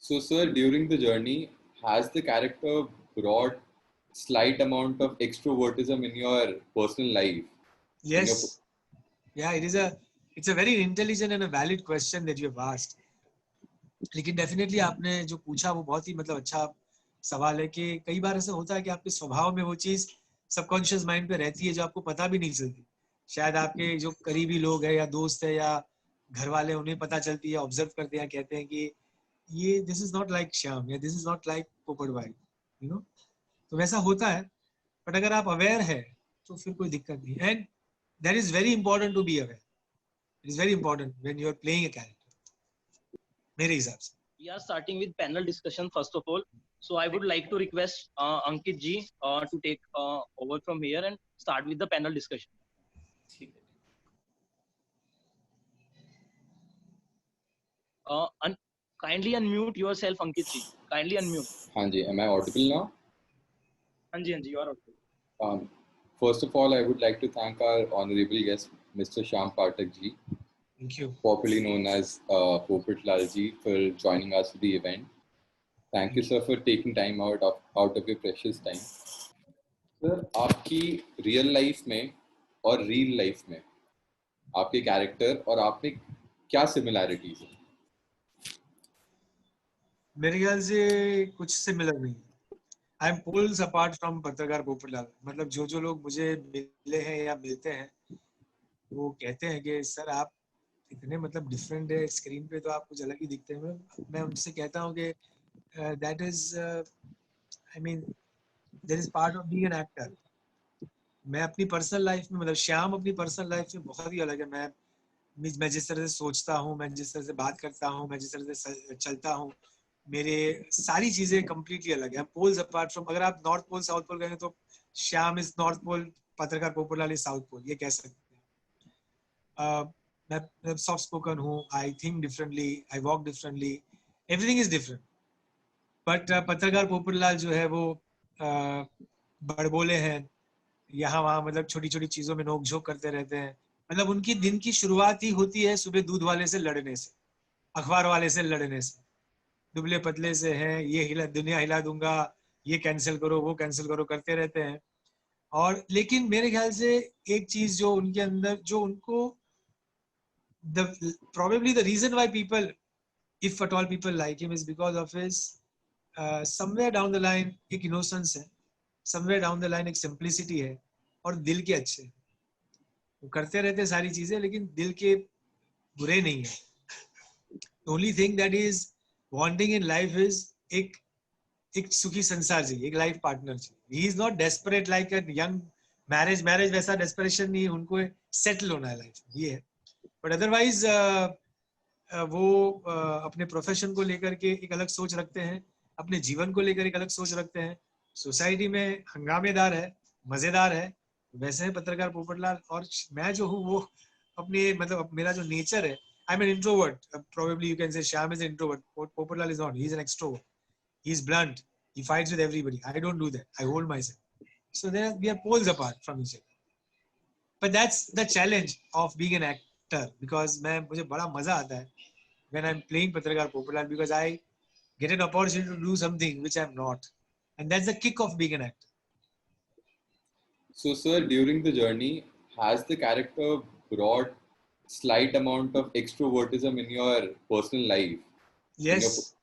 So, sir, during the journey, has the character brought slight amount of extrovertism in your personal life? In your Yes. Yeah, it's a very intelligent and a valid question that you have asked. लेकिन definitely आपने जो पूछा वो बहुत ही मतलब अच्छा सवाल है कि कई बार ऐसा होता है कि आपके स्वभाव में वो चीज सबकॉन्शियस माइंड पे रहती है जो आपको पता भी नहीं चलती। शायद आपके जो करीबी लोग हैं या दोस्त है या घर वाले उन्हें पता चलती है, ऑब्जर्व करते हैं, कहते हैं कि ये this is not like Shyam या दिस इज नॉट लाइक पोपट भाई, यू नो। तो वैसा होता है। बट अगर आप अवेयर है तो फिर कोई दिक्कत नहीं। And that is very important to be aware. It is very important when you are playing a character, मेरे हिसाब से। We are starting with panel discussion first of all. So I would like to request Ankit ji to take over from here and start with the panel discussion. Kindly unmute yourself, Ankit ji. Kindly unmute. Hanji, am I audible now? Hanji, you are audible. First of all, I would like to thank our honorable guest, Mr. Shyam Pathak ji. Thank you. Popularly known as Popat ji, for joining us for the event. Thank you, sir, for taking time out of your precious time. Sir, आपकी real life में और reel life में आपके character और आप में क्या similarities है? मेरे ख्याल से कुछ सिमिलर नहीं। I am poles apart from पत्रकार पोपटलाल। मतलब जो लोग मुझे मिले हैं या मिलते हैं वो कहते हैं कि सर आप इतने मतलब डिफरेंट है, स्क्रीन पे तो आप कुछ अलग ही दिखते हैं। मैं उनसे कहता हूँ कि that is I mean that is part of being an actor. मैं अपनी पर्सनल लाइफ में मतलब श्याम अपनी पर्सनल लाइफ में बहुत ही अलग है। मैं जिस तरह से सोचता हूँ, मैं जिस तरह से बात करता हूँ, मैं जिस तरह से चलता हूँ, मेरे सारी चीजें कंप्लीटली अलग है। पोल्स अपार्ट फ्रॉम, अगर आप नॉर्थ पोल साउथ पोल कहेंगे तो श्याम इज नॉर्थ पोल, पत्रकार पोपटलाल इज साउथ पोल, ये कह सकते हैं। मैं सॉफ्ट स्पोकन हूँ, I think differently, I walk differently, everything is different. But पत्रकार पोपटलाल जो है वो बड़बोले हैं, यहाँ वहाँ मतलब छोटी छोटी चीजों में नोक झोंक करते रहते हैं। मतलब उनकी दिन की शुरुआत ही होती है सुबह दूध वाले से लड़ने से, अखबार वाले से लड़ने से। दुबले पतले से हैं, ये दुनिया हिला दूंगा, ये कैंसिल करो, वो कैंसिल करो, करते रहते हैं। और लेकिन मेरे ख्याल से एक चीज जो उनके अंदर, जो उनको probably the reason why people, if at all people like him, is because of his somewhere down the line एक innocence है, somewhere down the line एक simplicity है, और दिल के अच्छे। वो करते रहते सारी चीजें लेकिन दिल के बुरे नहीं है। The only thing that is wanting in life is एक सुखी संसार चाहिए, एक लाइफ पार्टनर चाहिए। He is not desperate like a young marriage वैसा डेस्परेशन नहीं है, उनको सेटल होना है लाइफ में, ये है। बट अदरवाइज वो अपने प्रोफेशन को लेकर के एक अलग सोच रखते हैं, अपने जीवन को लेकर एक अलग सोच रखते हैं। सोसाइटी में हंगामेदार है, मजेदार है, वैसे है पत्रकार पोपटलाल। और मैं जो हूँ वो अपने मतलब मेरा जो नेचर है, I am an introvert. Probably you can say Shyam is an introvert, Popatlal is not, he is an extrovert, he is blunt, he fights with everybody. I don't do that, I hold myself. So there we are poles apart from each other. But that's the challenge of being an actor, because मुझे बड़ा मजा आता है when I'm playing पत्रकार Popatlal, because I get an opportunity to do something which I'm not, and that's the kick of being an actor. So, sir, during the journey, has the character brought slight amount of extrovertism in your personal life? Yes.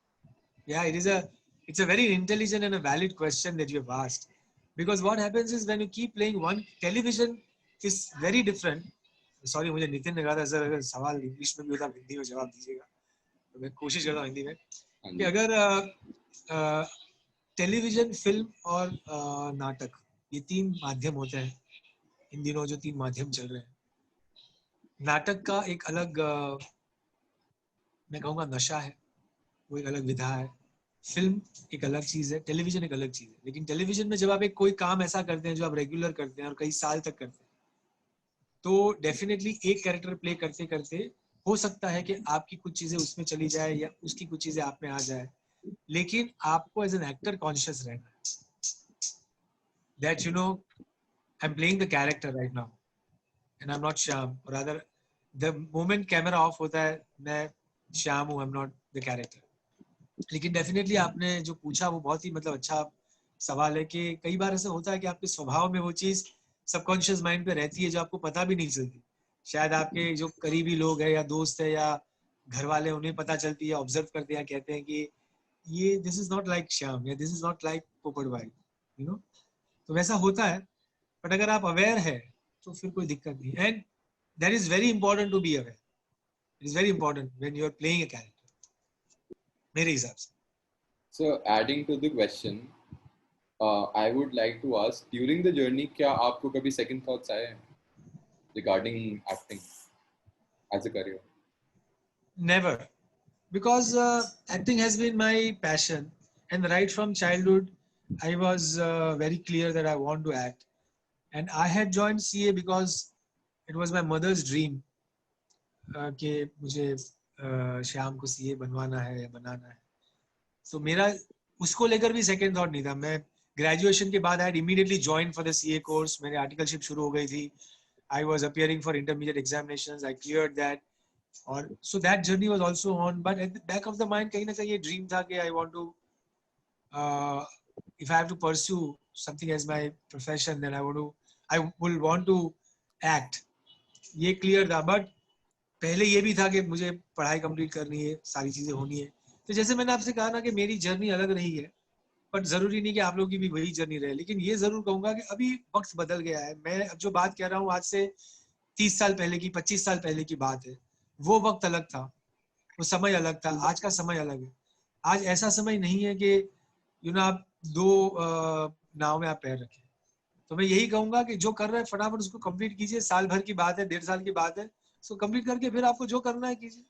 Yeah, it's a very intelligent and a valid question that you have asked, because what happens is when you keep playing one, television is very different. Sorry, मुझे नितिन ने कहा था sir अगर सवाल English में भी होता हिंदी में जवाब दीजिएगा, तो मैं कोशिश करता हूँ हिंदी में कि अगर टेलीविजन, फिल्म और नाटक, ये तीन माध्यम होते हैं इन दिनों, जो तीन माध्यम चल रहे हैं। नाटक का एक अलग मैं कहूँगा नशा है, वो एक अलग विधा है। फिल्म एक अलग चीज है, टेलीविजन एक अलग चीज है। लेकिन टेलीविजन में जब आप एक कोई काम ऐसा करते हैं जो आप रेगुलर करते हैं और कई साल तक करते हैं, तो डेफिनेटली एक कैरेक्टर प्ले करते करते हो सकता है कि आपकी कुछ चीजें उसमें चली जाए या उसकी कुछ चीजें आप में आ जाए, लेकिन आपको एज एन एक्टर कॉन्शियस रहना है that you know I am playing the character right now and I am not Shyam. और other the moment camera off होता है, मैं श्याम हूँ, I am not the character. लेकिन डेफिनेटली आपने जो पूछा वो बहुत ही मतलब अच्छा सवाल है कि कई बार ऐसा होता है कि आपके स्वभाव में वो चीज सबकॉन्शियस माइंड पे रहती है जो आपको पता भी नहीं चलती। शायद आपके जो करीबी लोग हैं या दोस्त है या घर वाले उन्हें पता चलती है, ऑब्जर्व करते हैं, कहते हैं कि ये this is not like Shyam या दिस इज नॉट लाइक पोपट भाई, यू नो। तो वैसा होता है, बट अगर आप अवेयर है तो फिर कोई दिक्कत नहीं। And that is very important to be aware. It is very important when you are playing a character, मेरे हिसाब से। So adding to the question, I would like to ask, during the journey, क्या आपको कभी second thoughts आए हैं regarding acting as a career? Never, because acting has been my passion, and right from childhood, I was very clear that I want to act. And I had joined CA because it was my mother's dream कि मुझे श्याम को CA बनवाना है या बनाना है। तो मेरा उसको लेकर भी सेकंड थॉट नहीं था। मैं ग्रेजुएशन के बाद I had immediately join for the CA course. मेरी आर्टिकलशिप शुरू हो गई थी। I was appearing for intermediate examinations, I cleared that. और so that journey was also on, but at the back of the mind कहीं ना कहीं ये ड्रीम था कि I want to, if I have to pursue something as my profession, then I will want to act. ये clear था, but पहले ये भी था कि मुझे पढ़ाई कंप्लीट करनी है, सारी चीजें होनी है। तो जैसे मैंने आपसे कहा ना कि मेरी जर्नी अलग रही है, बट जरूरी नहीं कि आप लोगों की भी वही जर्नी रहे। लेकिन ये जरूर कहूंगा कि अभी वक्त बदल गया है। मैं अब जो बात कह रहा हूँ आज से 30 साल पहले की, 25 साल पहले की बात है। वो वक्त अलग था, वो समय अलग था। आज का समय अलग है। आज ऐसा समय नहीं है कि आप दो नाव में आप पैर रखें। तो मैं यही कहूंगा कि जो कर रहे हैं फटाफट उसको कंप्लीट कीजिए। साल भर की बात है, 1.5 साल की बात है, उसको कंप्लीट करके फिर आपको जो करना है कीजिए।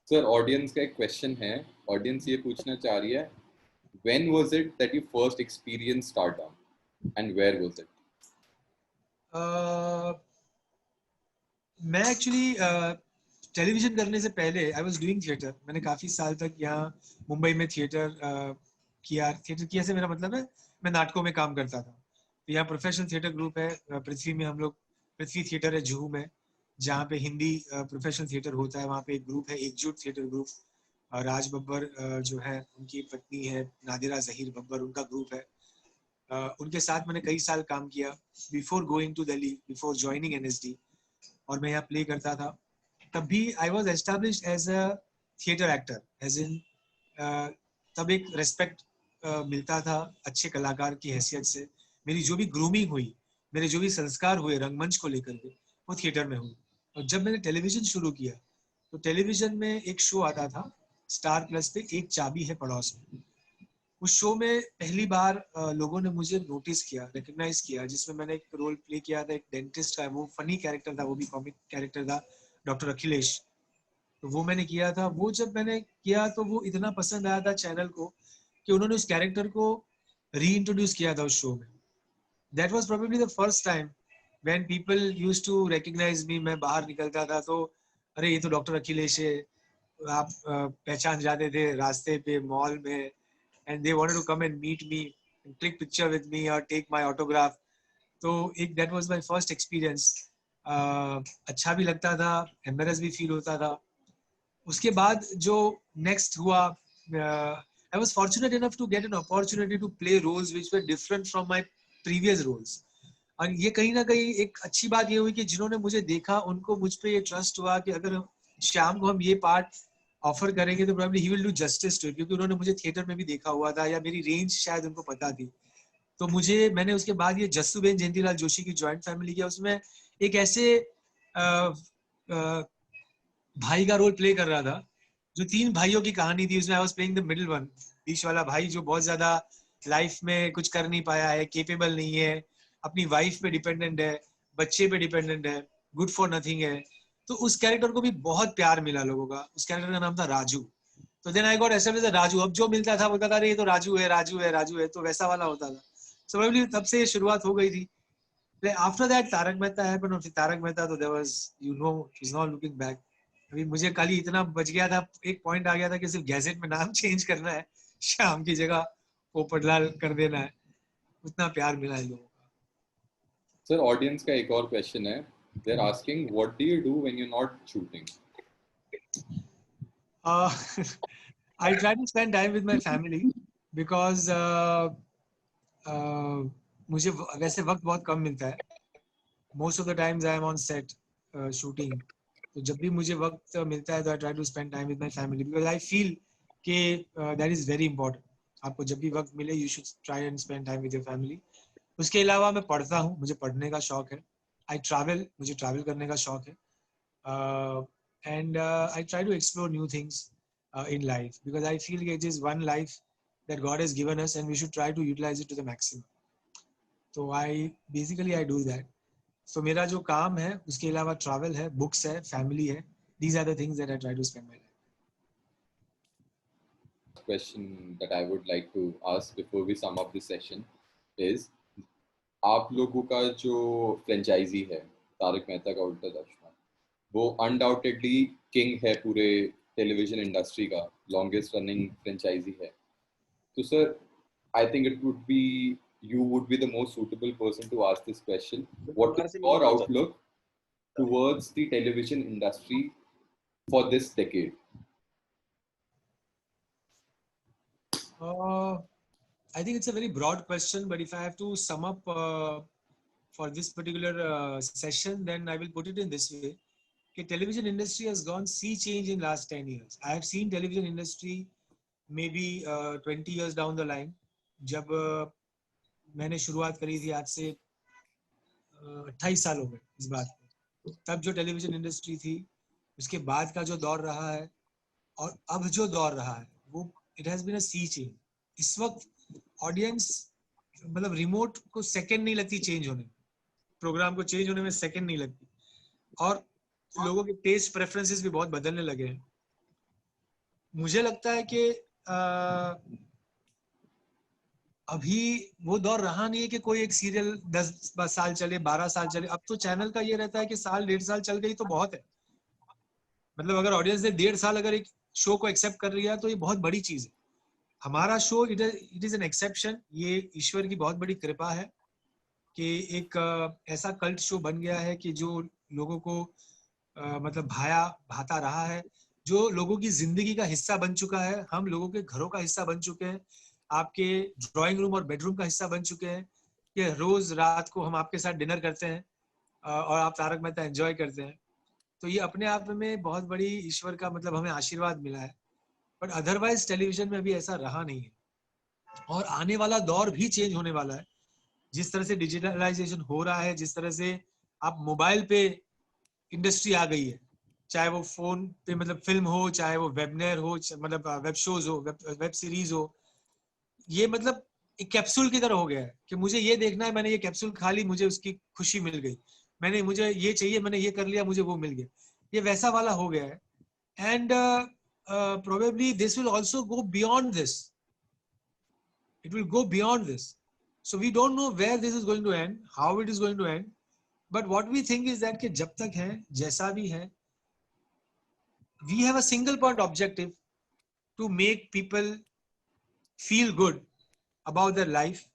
सर ऑडियंस का एक क्वेश्चन है। ऑडियंस ये पूछना चाह रही है, when was it that you first experienced stardom and where was it? मैं एक्चुअली टेलीविजन करने से पहले आई वाज डूइंग थिएटर। मैंने काफी साल तक यहाँ मुंबई में थिएटर किया। थिएटर किया से मेरा मतलब है मैं नाटकों में काम करता था। तो यहाँ प्रोफेशनल थिएटर ग्रुप है पृथ्वी में। हम लोग पृथ्वी थिएटर है जुहू में, जहाँ पे हिंदी प्रोफेशनल थिएटर होता है। वहाँ पे एक ग्रुप है एकजुट थिएटर ग्रुप। राज बब्बर जो है उनकी पत्नी है नादिरा जहीर बब्बर, उनका ग्रुप है। उनके साथ मैंने कई साल काम किया before going to Delhi, before joining NSD. और मैं यहाँ प्ले करता था। तब भी I was established as a theatre actor, as in तब एक रेस्पेक्ट मिलता था अच्छे कलाकार की हैसियत से। मेरी जो भी ग्रूमिंग हुई, मेरे जो भी संस्कार हुए रंगमंच को लेकर के, वो थिएटर में हुई। और जब मैंने टेलीविजन शुरू किया तो टेलीविजन में एक शो आता था स्टार प्लस पे, एक चाबी है पड़ोस में। उस शो में पहली बार लोगों ने मुझे नोटिस किया, रिकग्नाइज किया, जिसमें मैंने एक रोल प्ले किया था एक डेंटिस्ट का। वो फनी कैरेक्टर था, वो भी कॉमिक कैरेक्टर था, डॉक्टर अखिलेश। तो वो मैंने किया था। वो जब मैंने किया तो वो इतना पसंद आया था चैनल को कि उन्होंने उस कैरेक्टर को री इंट्रोड्यूस किया था उस शो में। That was probably the first time when people used to recognise me. मैं बाहर निकलता था तो अरे ये तो डॉक्टर अखिलेश है, आप पहचान जाते थे रास्ते पे, मॉल में। and they wanted to come and meet me and click picture with me or take my autograph. तो एक that was my first experience. अच्छा भी लगता था, embarrassed भी फील होता था। उसके बाद जो नेक्स्ट हुआ, I was fortunate enough to get an opportunity to play roles which were different from my previous roles. और ये कहीं ना कहीं एक अच्छी बात ये हुई कि जिन्होंने मुझे देखा उनको मुझ पे ये ट्रस्ट हुआ कि अगर श्याम को हम ये पार्ट ऑफर करेंगे तो probably he will do justice to it, क्योंकि उन्होंने मुझे थिएटर में भी देखा हुआ था या मेरी रेंज शायद उनको पता थी। तो मैंने उसके बाद ये जस्सूबेन जयंतीलाल जोशी की जॉइंट फैमिली किया। उसमें एक ऐसे भाई का रोल प्ले कर रहा था जो 3 भाइयों की कहानी थी। उसमें I was playing the middle one, बीच वाला भाई जो बहुत ज्यादा लाइफ में कुछ कर नहीं पाया है, केपेबल नहीं है, अपनी वाइफ पे डिपेंडेंट है, बच्चे पे डिपेंडेंट है, गुड फॉर नथिंग है। तो उस कैरेक्टर को भी बहुत प्यार मिला लोगों का। उस कैरेक्टर का नाम था राजू। तो then I got established Raju. अब जो मिलता था बोलता था अरे ये तो राजू है, राजू है, राजू है। तो वैसा वाला होता था। सो प्रोबेबली तब से शुरुआत हो गई थी। After that Tarak Mehta happened, और फिर तारक मेहता तो there was, is not looking back. अभी मुझे कल ही इतना बच गया था, एक पॉइंट आ गया था कि सिर्फ गैजेट में नाम चेंज करना है, श्याम की जगह पोपटलाल कर देना है। उतना प्यार मिला है लोगों का। सर ऑडियंस का एक और क्वेश्चन है। They're asking, what do you do when you're not shooting? Uh, I try to spend time with my family because मुझे वैसे वक्त बहुत कम मिलता है. Most of the times I am on set shooting. तो जब भी मुझे वक्त मिलता है तो I try to spend time with my family because I feel कि that is very important. आपको जब भी वक्त मिले you should try and spend time with your family. उसके अलावा मैं पढ़ता हूँ, मुझे पढ़ने का शौक है. I travel, मुझे travel करने का शौक है. And I try to explore new things in life because I feel it is one life that God has given us and we should try to utilize it to the maximum. So I do that. So मेरा जो काम है उसके अलावा travel है, books है, family है. These are the things that I try to spend my life. Question that I would like to ask before we sum up this session is आप लोगों का जो फ्रेंचाइजी है तारक मेहता का उल्टा चश्मा वो अनडाउटेडली किंग है पूरे टेलीविजन इंडस्ट्री का लॉन्गेस्ट रनिंग फ्रेंचाइजी है तो sir I think it would be you would be the most suitable person to ask this question. What is your outlook towards the television industry for this decade? I think it's a very broad question, but if I have to sum up for this particular session, then I will put it in this way. The television industry has gone sea change in last 10 years. I have seen television industry maybe 20 years down the line. जब मैंने शुरुआत करी थी आज से 28 साल हो गए इस बात को. तब जो टेलीविजन इंडस्ट्री थी उसके बाद का जो दौर रहा है और अब जो दौर रहा है वो it has been a sea change. इस वक्त ऑडियंस मतलब रिमोट को सेकंड नहीं लगती चेंज होने में, प्रोग्राम को चेंज होने में सेकंड नहीं लगती और लोगों के टेस्ट प्रेफरेंसेस भी बहुत बदलने लगे हैं. मुझे लगता है कि अभी वो दौर रहा नहीं है कि कोई एक सीरियल 10 साल चले 12 साल चले. अब तो चैनल का ये रहता है कि साल 1.5 साल चल गई तो बहुत है. मतलब अगर ऑडियंस ने 1.5 साल अगर एक शो को एक्सेप्ट कर लिया तो ये बहुत बड़ी चीज है. हमारा show it is an exception. ये ईश्वर की बहुत बड़ी कृपा है कि एक ऐसा कल्ट शो बन गया है कि जो लोगों को मतलब भाता रहा है, जो लोगों की जिंदगी का हिस्सा बन चुका है. हम लोगों के घरों का हिस्सा बन चुके हैं, आपके ड्राइंग रूम और बेडरूम का हिस्सा बन चुके हैं कि रोज रात को हम आपके साथ डिनर करते हैं और आप तारक मेहता एंजॉय करते हैं. तो ये अपने आप में बहुत बड़ी ईश्वर का मतलब हमें आशीर्वाद मिला है. बट अदरवाइज टेलीविजन में अभी ऐसा रहा नहीं है और आने वाला दौर भी चेंज होने वाला है. जिस तरह से डिजिटलाइजेशन हो रहा है, जिस तरह से आप मोबाइल पे इंडस्ट्री आ गई है, चाहे वो फोन पे मतलब फिल्म हो, चाहे वो वेबनेर हो, मतलब वेब शोज हो, वेब सीरीज हो, ये मतलब एक कैप्सूल की तरह हो गया है कि मुझे ये देखना है, मैंने ये कैप्सूल खा ली, मुझे उसकी खुशी मिल गई. मुझे ये चाहिए, मैंने ये कर लिया, मुझे वो मिल गया. ये वैसा वाला हो गया है. And probably this will also go beyond this. It will go beyond this. So we don't know where this is going to end, how it is going to end. But what we think is that कि जब तक है, जैसा भी है, we have a single point objective to make people feel good about their life,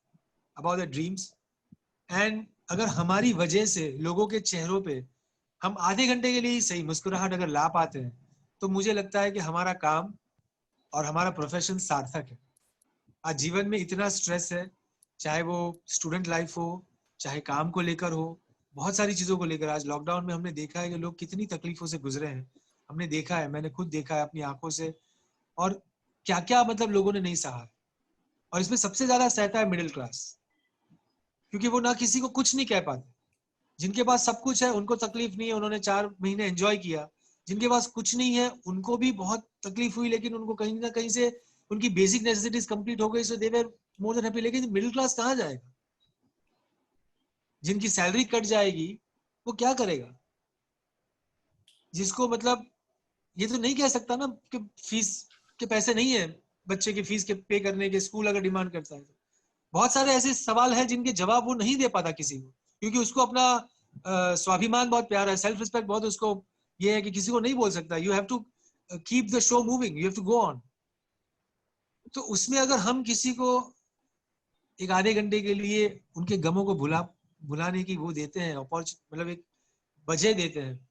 about their dreams. And अगर हमारी वजह से लोगों के चेहरों पे हम आधे घंटे के लिए ही सही मुस्कुराहट अगर ला पाते हैं तो मुझे लगता है कि हमारा काम और हमारा प्रोफेशन सार्थक है. आज जीवन में इतना स्ट्रेस है, चाहे वो स्टूडेंट लाइफ हो, चाहे काम को लेकर हो, बहुत सारी चीजों को लेकर. आज लॉकडाउन में हमने देखा है कि लोग कितनी तकलीफों से गुजरे हैं. हमने देखा है, मैंने खुद देखा है अपनी आंखों से, और क्या क्या मतलब लोगों ने नहीं सहा. और इसमें सबसे ज्यादा सहता है मिडिल क्लास, क्योंकि वो ना किसी को कुछ नहीं कह पाते. जिनके पास सब कुछ है उनको तकलीफ नहीं है, उन्होंने 4 महीने एंजॉय किया. जिनके पास कुछ नहीं है उनको भी बहुत तकलीफ हुई, लेकिन उनको कहीं ना कहीं से उनकी बेसिक नेसेसिटीज कंप्लीट हो गई, सो दे वर मोर देन हैप्पी. लेकिन मिडिल क्लास कहाँ जाएगा? जिनकी सैलरी कट जाएगी वो क्या करेगा? जिसको मतलब ये तो नहीं कह सकता ना कि फीस के पैसे नहीं है, बच्चे की फीस के पे करने के, स्कूल अगर डिमांड करता है तो. बहुत सारे ऐसे सवाल हैं जिनके जवाब वो नहीं दे पाता किसी को, क्योंकि उसको अपना स्वाभिमान बहुत प्यारा है, सेल्फ रिस्पेक्ट बहुत उसको ये है कि किसी को नहीं बोल सकता. You have to keep the show moving, you have to go on. तो उसमें अगर हम किसी को एक आधे घंटे के लिए उनके गमों को भुलाने की वो देते हैं, मतलब एक वजह देते हैं,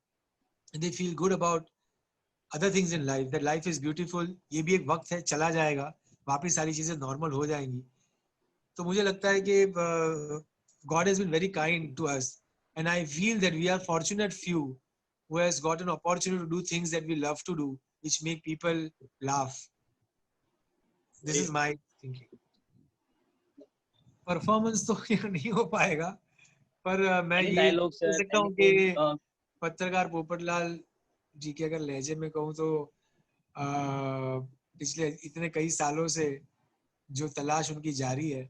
they feel good about other things in life, that life is beautiful. ये भी एक वक्त है, चला जाएगा, वापस सारी चीजें नॉर्मल हो जाएंगी. तो मुझे लगता है कि God has been very kind to us, and I feel that we are fortunate few who has got an opportunity to do things that we love to do, which make people laugh. This is my thinking. Performance तो यार नहीं हो पाएगा, पर मैं Any ये dialogue, कह sir? सकता हूँ कि Anything? पत्रकार पोपटलाल जी के अगर लहजे में कहूँ तो पिछले इतने कई सालों से जो तलाश उनकी जारी है,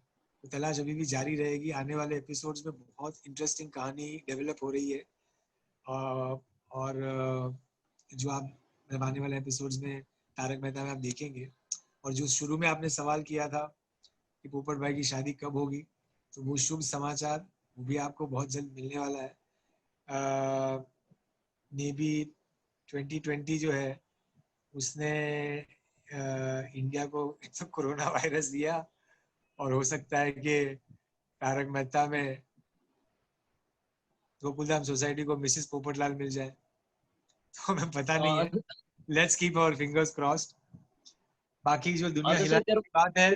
तो तलाश अभी भी जारी रहेगी. आने वाले एपिसोड्स में बहुत इंटरेस्टिंग कहानी डेवलप हो रही है. और जो आप आने वाले एपिसोड्स में तारक मेहता में आप देखेंगे, और जो शुरू में आपने सवाल किया था कि पोपट भाई की शादी कब होगी, तो वो शुभ समाचार वो भी आपको बहुत जल्द मिलने वाला है. मे बी 2020 जो है उसने इंडिया को एक तो कोरोना वायरस दिया, और हो सकता है कि तारक मेहता में गोकुलधाम सोसाइटी को मिसेस पोपटलाल मिल जाए, तो हमें पता नहीं है. Let's keep our fingers crossed. बाकी जो दुनिया तो हिलाने सर की बात है,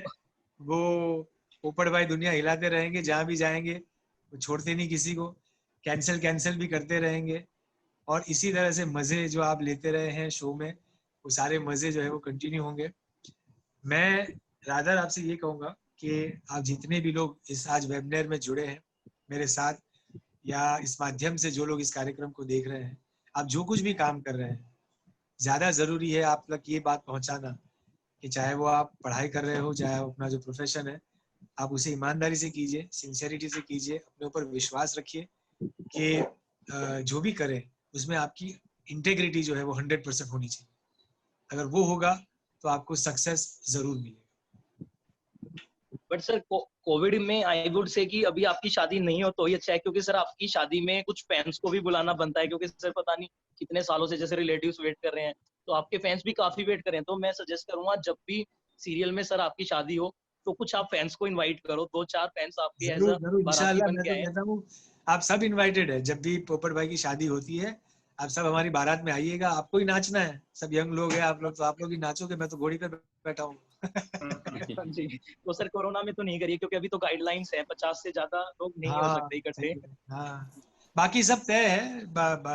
वो पोपट भाई दुनिया हिलाते रहेंगे, जहां भी जाएंगे वो छोड़ते नहीं किसी को, कैंसिल भी करते रहेंगे, और इसी तरह से मजे जो आप लेते रहे हैं शो में, वो सारे मजे जो है वो कंटिन्यू होंगे. मैं रादर आपसे ये कहूंगा कि आप जितने भी लोग इस आज वेबिनार में जुड़े हैं मेरे साथ, या इस माध्यम से जो लोग इस कार्यक्रम को देख रहे हैं, आप जो कुछ भी काम कर रहे हैं, ज्यादा जरूरी है आप तक ये बात पहुंचाना कि चाहे वो आप पढ़ाई कर रहे हो, चाहे अपना जो प्रोफेशन है, आप उसे ईमानदारी से कीजिए, सिंसियरिटी से कीजिए, अपने ऊपर विश्वास रखिए कि जो भी करें उसमें आपकी इंटेग्रिटी जो है वो 100% होनी चाहिए. अगर वो होगा तो आपको सक्सेस जरूर मिलेगा. बट सर कोविड में आई वुड से कि अभी आपकी शादी नहीं हो तो ही अच्छा है, क्योंकि सर आपकी शादी में कुछ फैंस को भी बुलाना बनता है, क्योंकि सर पता नहीं कितने सालों से जैसे रिलेटिव्स वेट कर रहे हैं, तो आपके फैंस भी काफी वेट कर रहे हैं. तो मैं सजेस्ट करूंगा जब भी सीरियल में सर आपकी शादी हो तो कुछ आप फैंस को इनवाइट करो, 2-4 फैंस आपके एज जरूर अ जरूर बाराती इंशाल्लाह. बन मैं के तो आए. कहता हूँ आप सब इनवाइटेड है. जब भी पोपट भाई की शादी होती है, आप सब हमारी बारात में आइएगा. आपको ही नाचना है, सब यंग लोग हैं आप लोग, तो आप लोग ही नाचोगे, मैं तो घोड़ी पे बैठा हूँ. जी, तो सर कोरोना में तो नहीं करिए, क्योंकि अभी तो गाइडलाइंस है, 50 से ज्यादा लोग नहीं हो हाँ सकते इकट्ठे. सही है. हाँ, बाकी सब तय है.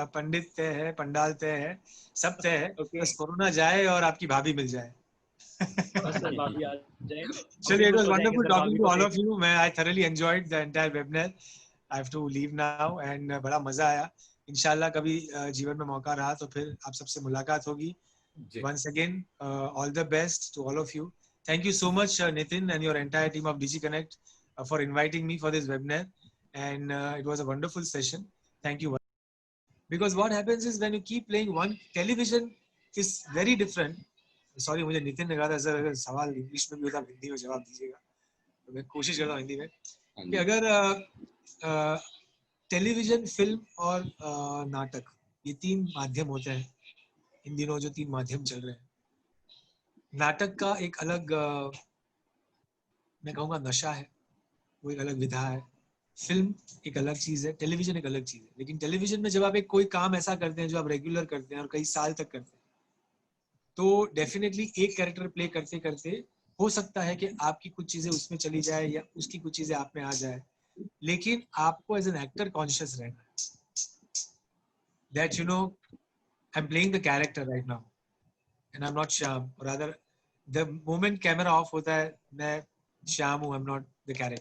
पंडित तय है, पंडाल तय है, सब तय है. ओके, बस कोरोना जाए और आपकी भाभी मिल जाए. बस सर भाभी आ जाए, हम भी चलिए, it खुश was हो जाएंगे wonderful सर talking भाभी to को all देख. of you. मैं I thoroughly enjoyed the entire webinar. I have to leave now and बड़ा मजा आया. इंशाल्लाह कभी जीवन में मौका रहा तो फिर आप सबसे मुलाकात होगी. Once again, all the best to all of you. Thank you so much, Nitin and your entire team of DigiConnect for inviting me for this webinar. And it was a wonderful session. Thank you. Because what happens is when you keep playing one, television is very different. Sorry, मुझे नितिन ने कहा था sir अगर सवाल English में भी होता हिंदी में जवाब दीजिएगा, तो मैं कोशिश करता हूँ हिंदी में कि अगर टेलीविजन, फिल्म और नाटक, ये 3 माध्यम होते हैं इन दिनों, जो 3 माध्यम चल रहे हैं. नाटक का एक अलग मैं कहूँगा नशा है, वो एक अलग विधा है. फिल्म एक अलग चीज है, टेलीविजन एक अलग चीज है. लेकिन टेलीविजन में जब आप एक कोई काम ऐसा करते हैं जो आप रेगुलर करते हैं और कई साल तक करते हैं, तो डेफिनेटली एक कैरेक्टर प्ले करते करते हो सकता है कि आपकी कुछ चीजें उसमें चली जाए या उसकी कुछ चीजें आप में आ जाए, लेकिन आपको एज एन एक्टर कॉन्शियस रहना है that you know I am playing the character right now and I am not Shyam. और other the moment camera off होता है, मैं श्याम हूँ, I am not the character.